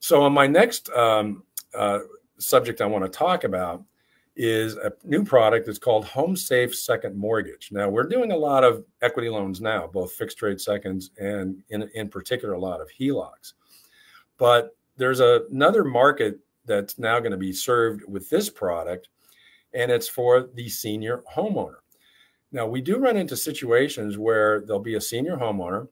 So on my next subject I want to talk about is a new product that's called Home Safe Second Mortgage. Now, we're doing a lot of equity loans now, both fixed rate seconds and in particular, a lot of HELOCs. But there's another market that's now going to be served with this product, and it's for the senior homeowner. Now, we do run into situations where there'll be a senior homeowner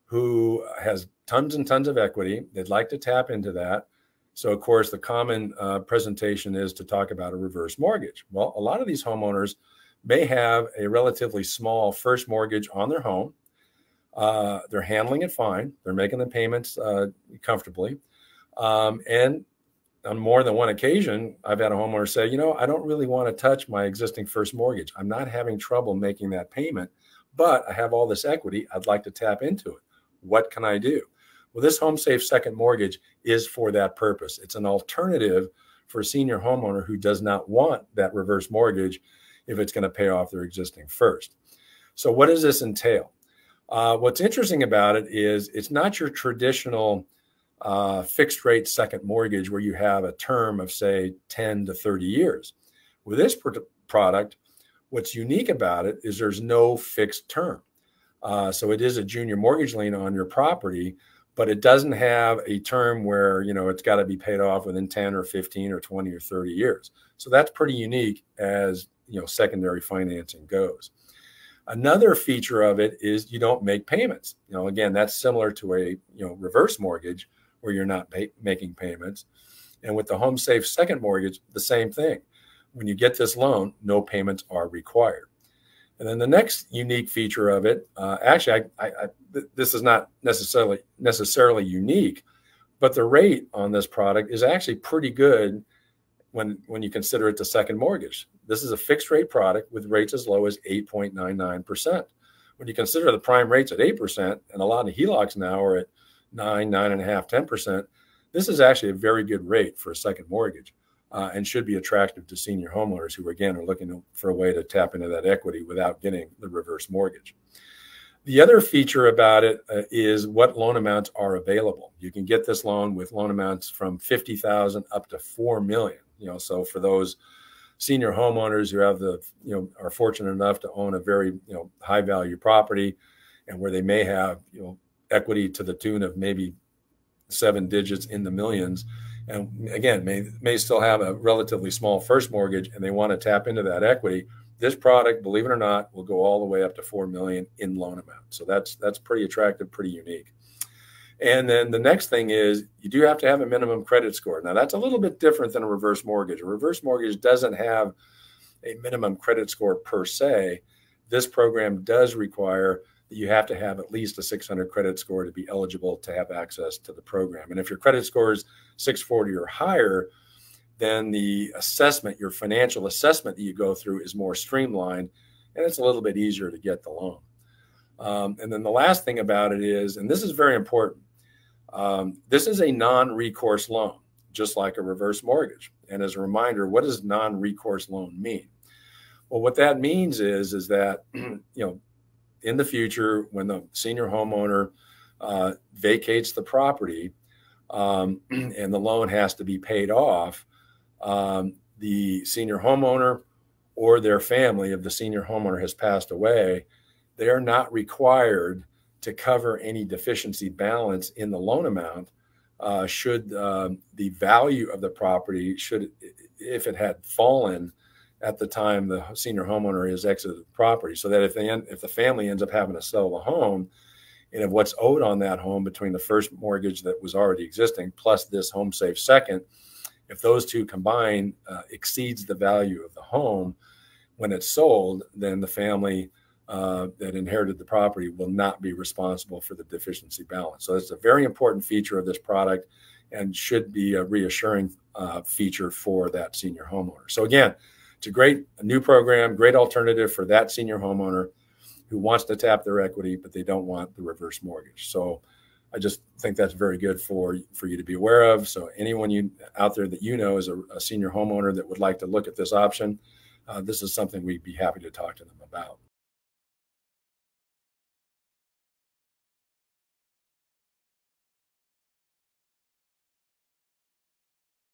who has tons and tons of equity. They'd like to tap into that. So, of course, the common presentation is to talk about a reverse mortgage. Well, a lot of these homeowners may have a relatively small first mortgage on their home. They're handling it fine. They're making the payments comfortably. And on more than one occasion, I've had a homeowner say, you know, I don't really want to touch my existing first mortgage. I'm not having trouble making that payment, but I have all this equity. I'd like to tap into it. What can I do? Well, this Home Safe Second Mortgage is for that purpose. It's an alternative for a senior homeowner who does not want that reverse mortgage if it's going to pay off their existing first. So what does this entail? What's interesting about it is it's not your traditional fixed rate second mortgage where you have a term of, say, 10 to 30 years. With this product, what's unique about it is there's no fixed term. So it is a junior mortgage lien on your property, but it doesn't have a term where, you know, it's got to be paid off within 10 or 15 or 20 or 30 years. So that's pretty unique as, you know, secondary financing goes. Another feature of it is you don't make payments. You know, again, that's similar to a, you know, reverse mortgage where you're not making payments. And with the Home Safe Second Mortgage, the same thing. When you get this loan, no payments are required. And then the next unique feature of it, actually, this is not necessarily unique, but the rate on this product is actually pretty good when you consider it the second mortgage. This is a fixed rate product with rates as low as 8.99%. When you consider the prime rates at 8%, and a lot of HELOCs now are at 9, 9.5%, 10%, this is actually a very good rate for a second mortgage. And should be attractive to senior homeowners who, again, are looking for a way to tap into that equity without getting the reverse mortgage. The other feature about it is what loan amounts are available. You can get this loan with loan amounts from $50,000 up to $4 million. You know, so for those senior homeowners who have the, you know, are fortunate enough to own a very, you know, high value property, and where they may have, you know, equity to the tune of maybe 7 digits in the millions. And again, may still have a relatively small first mortgage and they want to tap into that equity. This product, believe it or not, will go all the way up to $4 million in loan amount. So that's pretty attractive, pretty unique. And then the next thing is you do have to have a minimum credit score. Now, that's a little bit different than a reverse mortgage. A reverse mortgage doesn't have a minimum credit score per se. This program does require that you have to have at least a 600 credit score to be eligible to have access to the program. And if your credit score is 640 or higher, then the assessment, your financial assessment that you go through is more streamlined, and it's a little bit easier to get the loan. And then the last thing about it is, and this is very important, this is a non-recourse loan, just like a reverse mortgage. And as a reminder, what does non-recourse loan mean? Well, what that means is that, you know, in the future, when the senior homeowner vacates the property and the loan has to be paid off, the senior homeowner or their family, if the senior homeowner has passed away, they are not required to cover any deficiency balance in the loan amount should the value of the property, if it had fallen at the time the senior homeowner has exited the property, so that if the family ends up having to sell the home, and if what's owed on that home between the first mortgage that was already existing plus this Home Safe Second, if those two combined exceeds the value of the home when it's sold, then the family that inherited the property will not be responsible for the deficiency balance. So it's a very important feature of this product and should be a reassuring feature for that senior homeowner. So again, it's a great new program, great alternative for that senior homeowner who wants to tap their equity, but they don't want the reverse mortgage. So I just think that's very good for you to be aware of. So anyone out there that you know is a senior homeowner that would like to look at this option, this is something we'd be happy to talk to them about.